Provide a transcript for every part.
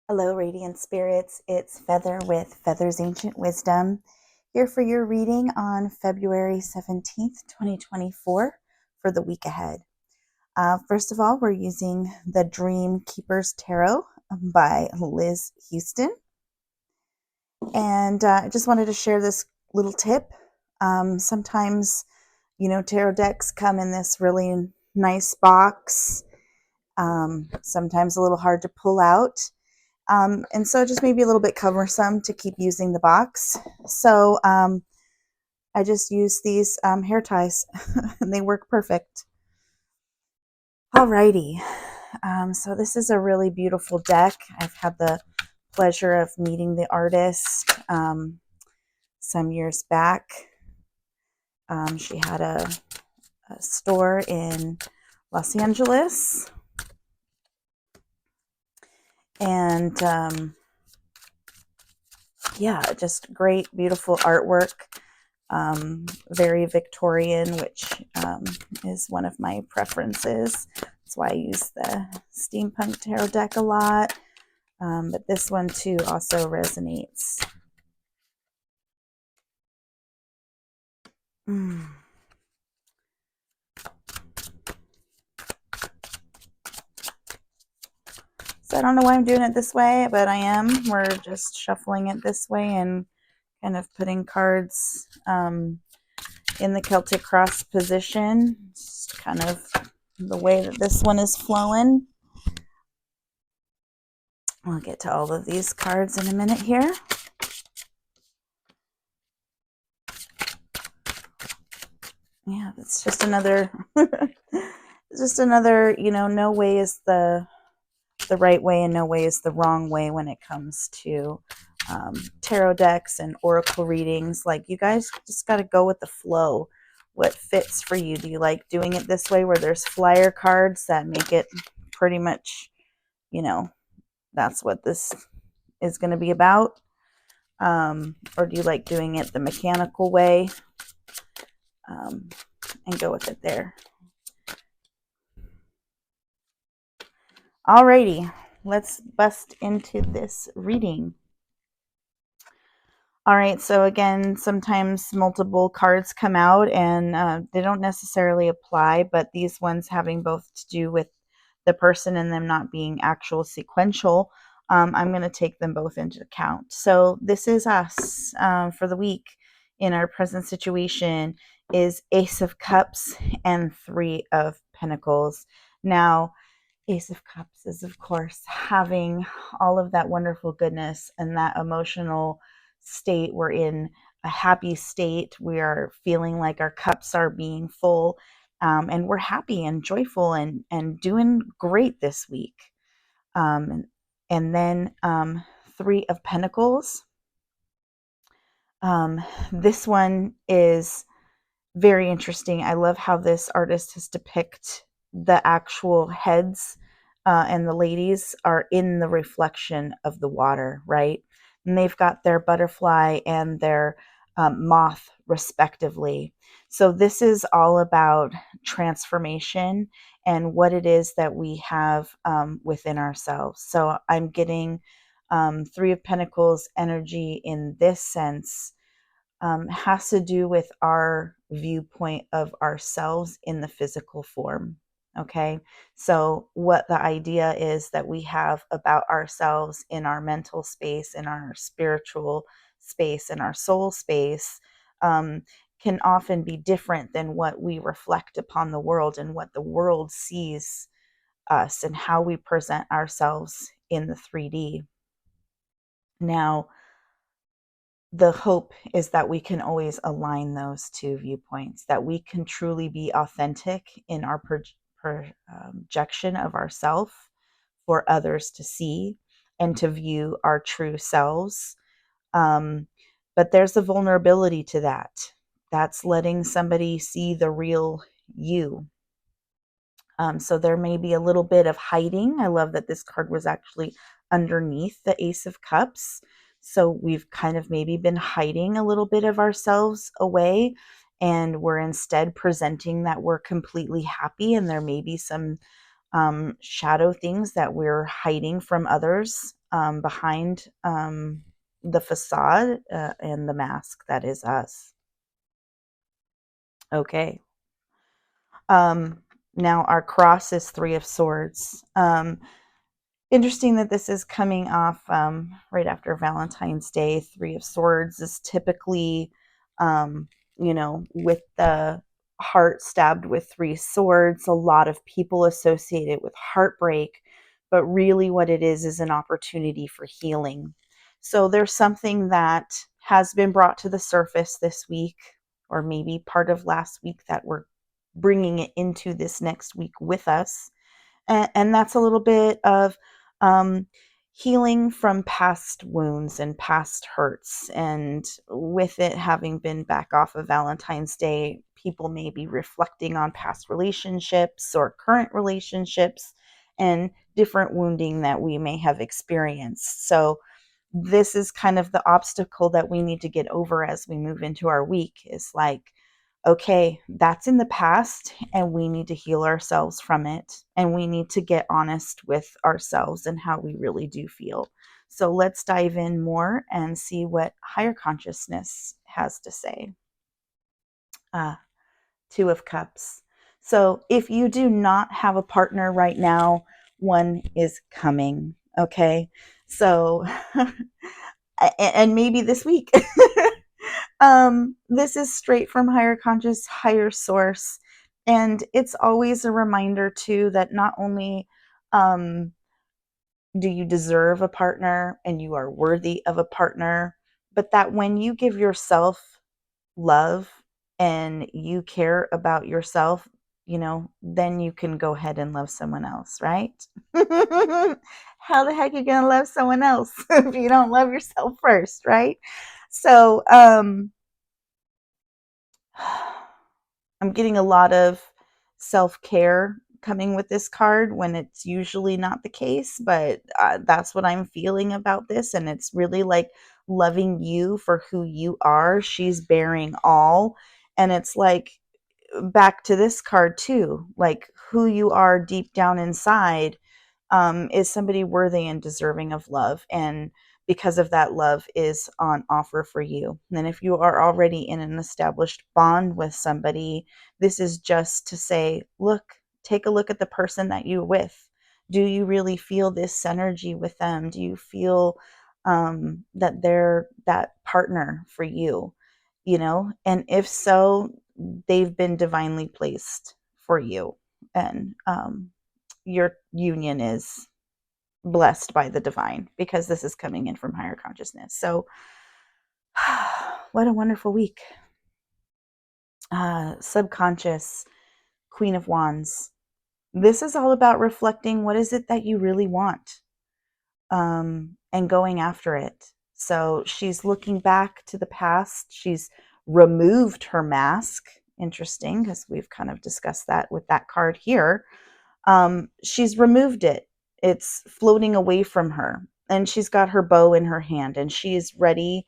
Hello, Radiant Spirits. It's Feather with Feather's Ancient Wisdom, here for your reading on February 17th, 2024, for the week ahead. First of all, we're using the Dreamkeepers Tarot by Liz Huston. And I just wanted to share this little tip. Sometimes, tarot decks come in this really nice box, sometimes a little hard to pull out. And so just maybe a little bit cumbersome to keep using the box. So I just use these hair ties and they work perfect. Alrighty. So this is a really beautiful deck. I've had the pleasure of meeting the artist some years back. She had a store in Los Angeles. And yeah, just great, beautiful artwork. Very Victorian, which is one of my preferences. That's why I use the Steampunk Tarot deck a lot. But this one too also resonates. So I don't know why I'm doing it this way, but I am. We're just shuffling it this way and kind of putting cards in the Celtic cross position. Just kind of the way that this one is flowing. I'll get to all of these cards in a minute here. Yeah, it's just another, no way is the right way and no way is the wrong way when it comes to tarot decks and oracle readings. Like, you guys just got to go with the flow. What fits for you? Do you like doing it this way where there's flyer cards that make it pretty much, that's what this is going to be about? Or do you like doing it the mechanical way? And go with it there. Alrighty, let's bust into this reading. All right, so again, sometimes multiple cards come out and they don't necessarily apply, but these ones having both to do with the person and them not being actual sequential, I'm going to take them both into account. So this is us for the week in our present situation is Ace of Cups and Three of Pentacles. Now, Ace of Cups is, of course, having all of that wonderful goodness and that emotional state. We're in a happy state. We are feeling like our cups are being full, and we're happy and joyful and doing great this week. And then Three of Pentacles. This one is very interesting. I love how this artist has depicted the actual heads and the ladies are in the reflection of the water, right? And they've got their butterfly and their moth respectively. So this is all about transformation and what it is that we have within ourselves. So I'm getting Three of Pentacles energy in this sense. Has to do with our viewpoint of ourselves in the physical form. Okay, so what the idea is that we have about ourselves in our mental space, in our spiritual space, in our soul space, can often be different than what we reflect upon the world and what the world sees us and how we present ourselves in the 3D. Now, the hope is that we can always align those two viewpoints, that we can truly be authentic in our projection of ourself for others to see and to view our true selves. But there's a vulnerability to that. That's letting somebody see the real you. So there may be a little bit of hiding. I love that this card was actually underneath the Ace of Cups. So we've kind of maybe been hiding a little bit of ourselves away, and we're instead presenting that we're completely happy, and there may be some shadow things that we're hiding from others, behind the facade, and the mask that is us. Okay. Now our cross is Three of Swords. Interesting that this is coming off right after Valentine's Day. Three of Swords is typically, with the heart stabbed with three swords. A lot of people associate it with heartbreak, but really what it is an opportunity for healing. So there's something that has been brought to the surface this week, or maybe part of last week, that we're bringing it into this next week with us. And that's a little bit of um, healing from past wounds and past hurts. And with it having been back off of Valentine's Day, people may be reflecting on past relationships or current relationships and different wounding that we may have experienced. So this is kind of the obstacle that we need to get over as we move into our week, is like, okay, that's in the past and we need to heal ourselves from it. And we need to get honest with ourselves and how we really do feel. So let's dive in more and see what higher consciousness has to say. Two of Cups. So if you do not have a partner right now, one is coming. Okay. So, and maybe this week. This is straight from higher conscious, higher source. And it's always a reminder too that not only do you deserve a partner and you are worthy of a partner, but that when you give yourself love and you care about yourself, then you can go ahead and love someone else, right? How the heck are you going to love someone else if you don't love yourself first, right? So, I'm getting a lot of self-care coming with this card when it's usually not the case, but that's what I'm feeling about this. And it's really like loving you for who you are. She's bearing all. And it's like, back to this card too, like who you are deep down inside, is somebody worthy and deserving of love. And because of that, love is on offer for you. And if you are already in an established bond with somebody, this is just to say, look, take a look at the person that you're with. Do you really feel this synergy with them? Do you feel that they're that partner for you? And if so, they've been divinely placed for you. And your union is blessed by the divine, because this is coming in from higher consciousness. So what a wonderful week. Subconscious, Queen of Wands. This is all about reflecting what is it that you really want, and going after it. So she's looking back to the past. She's removed her mask. Interesting, because we've kind of discussed that with that card here. She's removed it. It's floating away from her. And she's got her bow in her hand, and she is ready,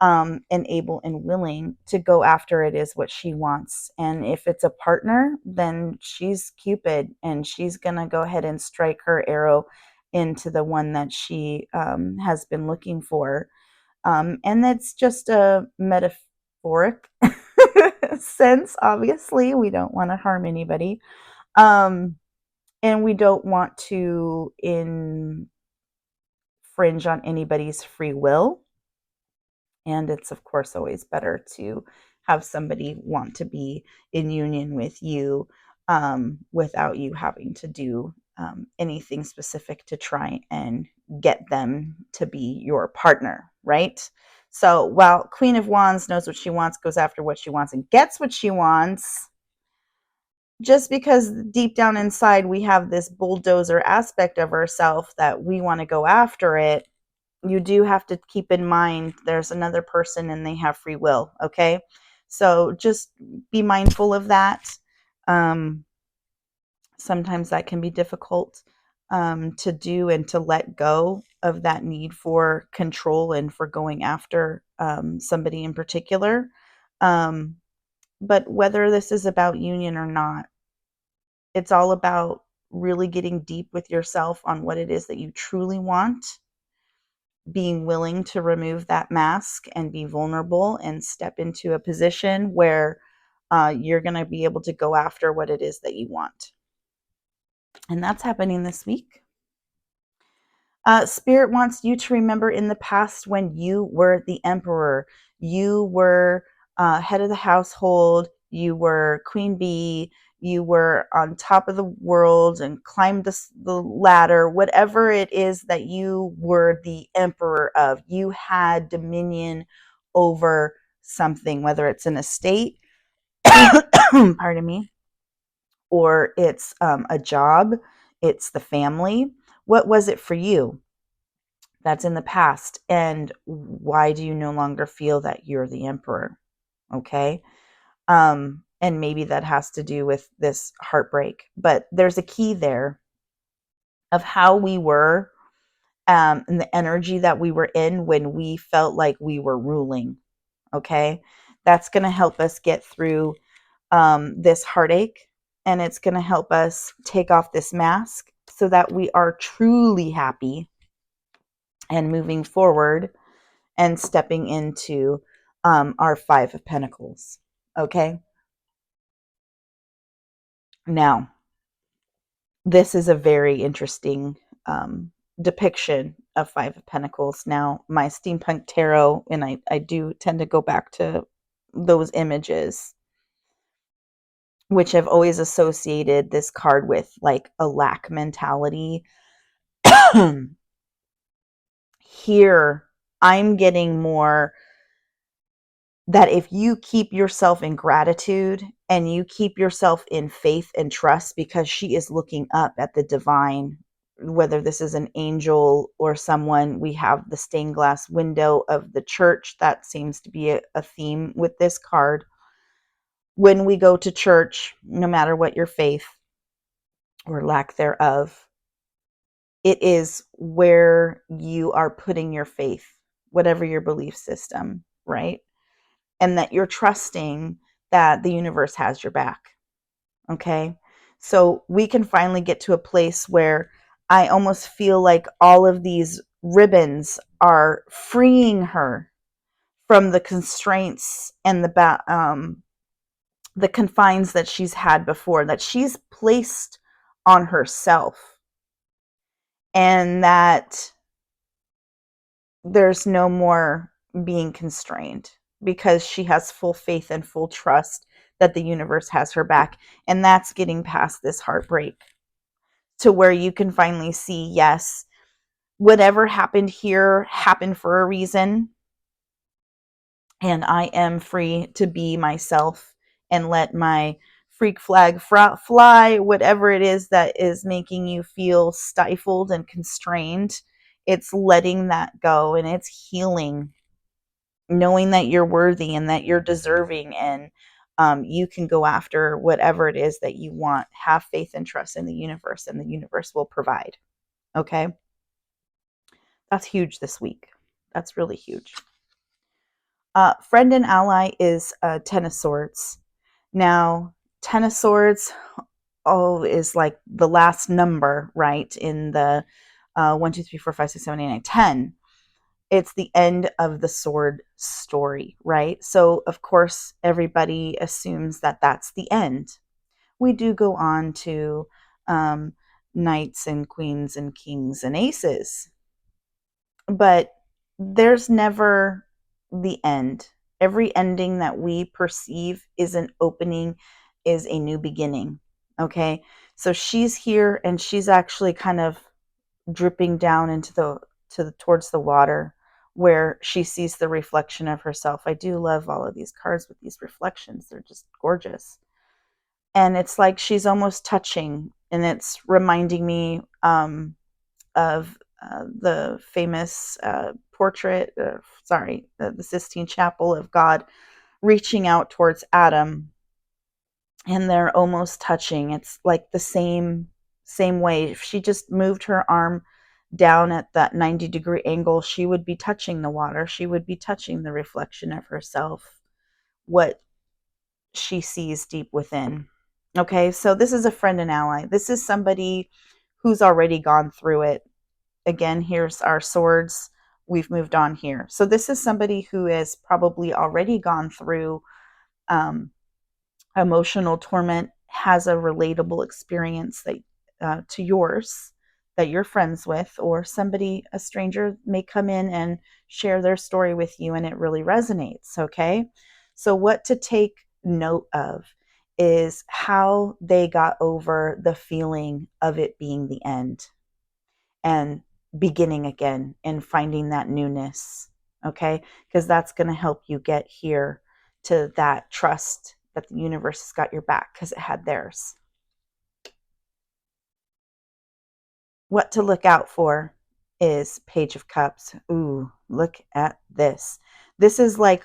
and able and willing to go after it is what she wants. And if it's a partner, then she's Cupid, and she's going to go ahead and strike her arrow into the one that she has been looking for. And that's just a metaphoric sense. Obviously, we don't want to harm anybody. And we don't want to infringe on anybody's free will. And it's, of course, always better to have somebody want to be in union with you, without you having to do anything specific to try and get them to be your partner, right? So while Queen of Wands knows what she wants, goes after what she wants, and gets what she wants, just because deep down inside we have this bulldozer aspect of ourselves that we want to go after it, you do have to keep in mind there's another person and they have free will. Okay. So just be mindful of that. Sometimes that can be difficult to do, and to let go of that need for control and for going after somebody in particular. But whether this is about union or not, it's all about really getting deep with yourself on what it is that you truly want, being willing to remove that mask and be vulnerable and step into a position where you're going to be able to go after what it is that you want. And that's happening this week. Spirit wants you to remember in the past when you were the emperor, you were head of the household, you were queen bee, you were on top of the world and climbed the ladder, whatever it is that you were the emperor of. You had dominion over something, whether it's an estate, pardon me, or it's a job, it's the family. What was it for you? That's in the past. And why do you no longer feel that you're the emperor? Okay. And maybe that has to do with this heartbreak, but there's a key there of how we were, and the energy that we were in when we felt like we were ruling. Okay. That's going to help us get through this heartache, and it's going to help us take off this mask so that we are truly happy and moving forward and stepping into our Five of Pentacles. Okay. Now, this is a very interesting depiction of Five of Pentacles. Now, my steampunk tarot, and I do tend to go back to those images, which I've always associated this card with, like a lack mentality. Here, I'm getting more that if you keep yourself in gratitude and you keep yourself in faith and trust, because she is looking up at the divine, whether this is an angel or someone, we have the stained glass window of the church. That seems to be a theme with this card. When we go to church, no matter what your faith or lack thereof, it is where you are putting your faith, whatever your belief system, right? And that you're trusting that the universe has your back. Okay. So we can finally get to a place where I almost feel like all of these ribbons are freeing her from the constraints and the confines that she's had before, that she's placed on herself, and that there's no more being constrained because she has full faith and full trust that the universe has her back. And that's getting past this heartbreak to where you can finally see, yes, whatever happened here happened for a reason. And I am free to be myself and let my freak flag fly, whatever it is that is making you feel stifled and constrained. It's letting that go, and it's healing, knowing that you're worthy and that you're deserving, and you can go after whatever it is that you want. Have faith and trust in the universe, and the universe will provide. Okay. That's huge this week. That's really huge. Friend and ally is Ten of Swords. Now, Ten of Swords is like the last number, right? In the 1, 2, 3, 4, 5, 6, 7, 8, 9, 10. It's the end of the sword story, right? So, of course, everybody assumes that that's the end. We do go on to knights and queens and kings and aces, but there's never the end. Every ending that we perceive is an opening, is a new beginning. Okay. So she's here and she's actually kind of dripping down into towards the water where she sees the reflection of herself. I do love all of these cards with these reflections. They're just gorgeous. And it's like she's almost touching, and it's reminding me of the famous portrait, the Sistine Chapel of God reaching out towards Adam, and they're almost touching. It's like the same way. If she just moved her arm down at that 90-degree angle, she would be touching the water. She would be touching the reflection of herself, what she sees deep within. Okay, so this is a friend and ally. This is somebody who's already gone through it. Again, here's our swords. We've moved on here. So this is somebody who has probably already gone through um, emotional torment, has a relatable experience that to yours that you're friends with, or somebody, a stranger, may come in and share their story with you, and it really resonates. Okay, so what to take note of is how they got over the feeling of it being the end and beginning again and finding that newness. Okay, because that's going to help you get here to that trust that the universe has got your back because it had theirs. What to look out for is Page of Cups. Ooh, look at this. This is like,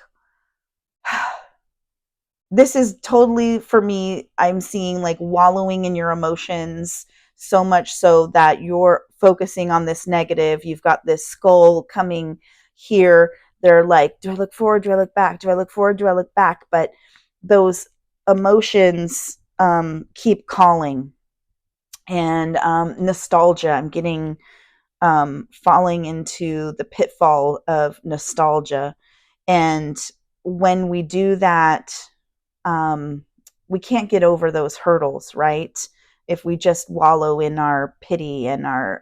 this is totally for me. I'm seeing like wallowing in your emotions so much so that you're focusing on this negative. You've got this skull coming here. They're like, do I look forward? Do I look back? Do I look forward? Do I look back? But those emotions keep calling. And nostalgia. I'm getting falling into the pitfall of nostalgia. And when we do that, um, we can't get over those hurdles, right? If we just wallow in our pity and our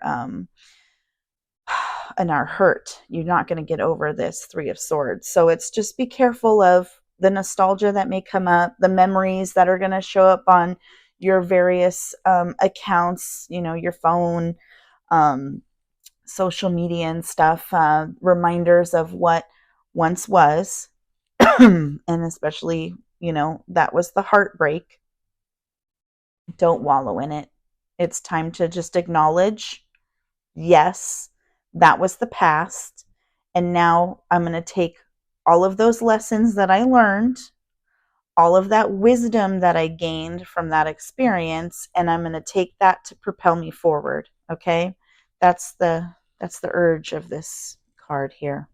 hurt, you're not going to get over this Three of Swords. So it's just be careful of the nostalgia that may come up, the memories that are going to show up on your various accounts, you know, your phone, um, social media and stuff, reminders of what once was, and especially, you know, that was the heartbreak. Don't wallow in it. It's time to just acknowledge, yes, that was the past. And now I'm going to take all of those lessons that I learned, all of that wisdom that I gained from that experience, and I'm going to take that to propel me forward. Okay? That's the urge of this card here.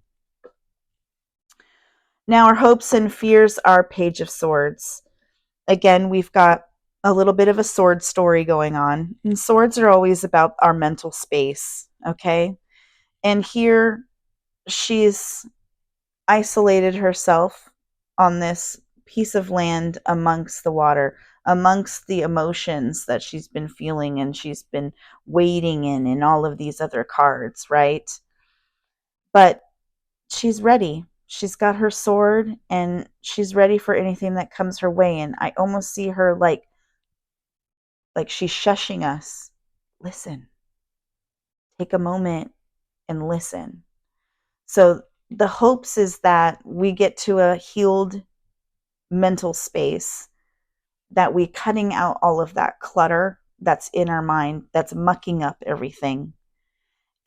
Now our hopes and fears are Page of Swords. Again, we've got a little bit of a sword story going on. And swords are always about our mental space, okay? And here she's isolated herself on this piece of land amongst the water, amongst the emotions that she's been feeling and she's been wading in all of these other cards, right? But she's ready. She's got her sword and she's ready for anything that comes her way. And I almost see her like she's shushing us. Listen, take a moment and listen. So the hopes is that we get to a healed mental space, that we cutting out all of that clutter that's in our mind, that's mucking up everything.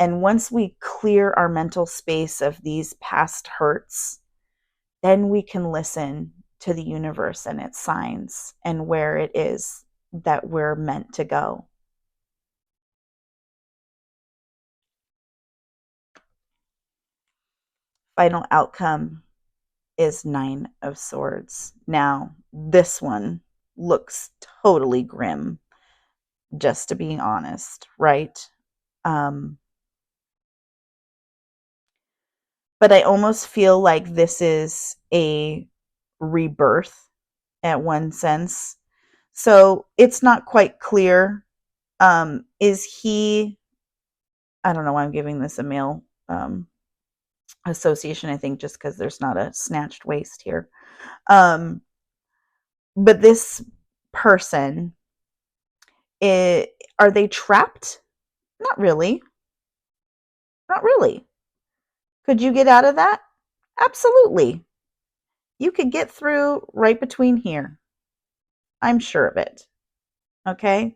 And once we clear our mental space of these past hurts, then we can listen to the universe and its signs and where it is that we're meant to go. Final outcome is Nine of Swords. Now, this one looks totally grim, just to be honest, right? Um, but I almost feel like this is a rebirth at one sense. So it's not quite clear. Is he, I don't know why I'm giving this a male association, I think just because there's not a snatched waist here. Um, but this person, are they trapped? Not really. Not really. Could you get out of that? Absolutely. You could get through right between here. I'm sure of it. Okay?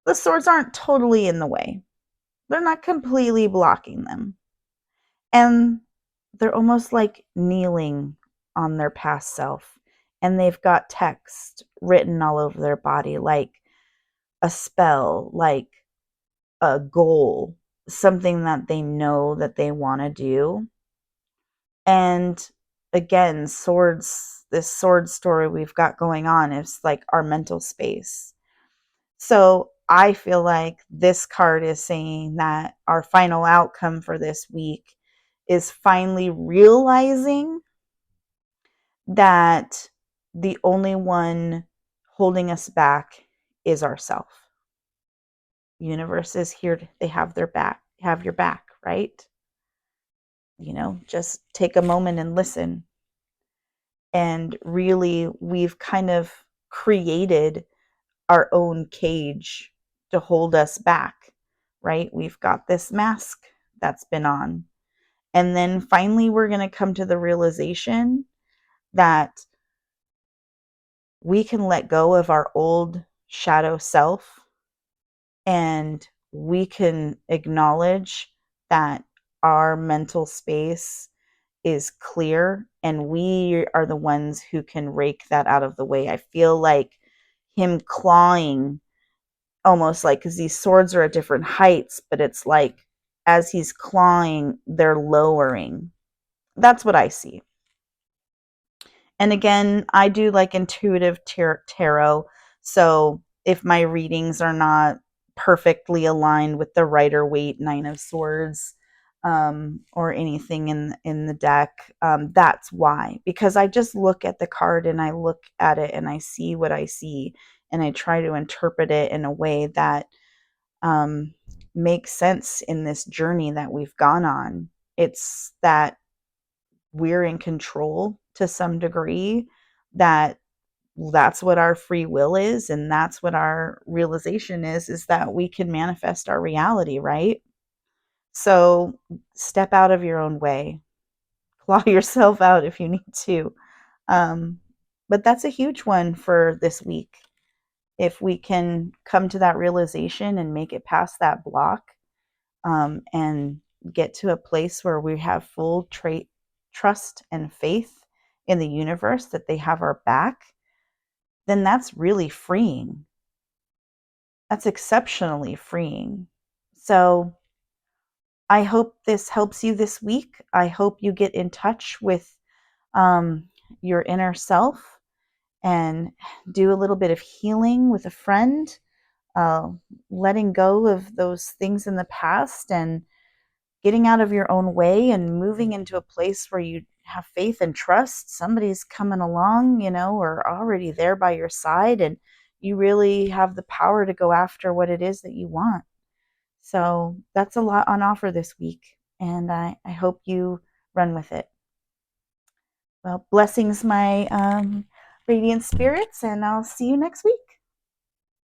The swords aren't totally in the way. They're not completely blocking them. And they're almost like kneeling on their past self. And they've got text written all over their body, like a spell, like a goal, something that they know that they want to do. And again, swords, this sword story we've got going on is like our mental space. So I feel like this card is saying that our final outcome for this week is finally realizing that the only one holding us back is ourself. Universe is here. They have their back, have your back, right? Just take a moment and listen. And really, we've kind of created our own cage to hold us back, right? We've got this mask that's been on. And then finally, we're going to come to the realization that we can let go of our old shadow self, and we can acknowledge that our mental space is clear, and we are the ones who can rake that out of the way. I feel like him clawing, almost like, because these swords are at different heights, but it's like as he's clawing, they're lowering. That's what I see. And again, I do like intuitive tarot. So if my readings are not perfectly aligned with the Rider-Waite Nine of Swords, or anything in the deck, that's why. Because I just look at the card and I look at it and I see what I see, and I try to interpret it in a way that makes sense in this journey that we've gone on. It's that we're in control to some degree, that's what our free will is, and that's what our realization is that we can manifest our reality, right? So step out of your own way, claw yourself out if you need to. But that's a huge one for this week. If we can come to that realization and make it past that block, and get to a place where we have full trust and faith in the universe that they have our back, then that's really freeing. That's exceptionally freeing. So I hope this helps you this week. I hope you get in touch with your inner self and do a little bit of healing with a friend, uh, letting go of those things in the past and getting out of your own way and moving into a place where you have faith and trust somebody's coming along, or already there by your side, and you really have the power to go after what it is that you want. So that's a lot on offer this week, and I hope you run with it. Well, blessings, my radiant spirits, and I'll see you next week.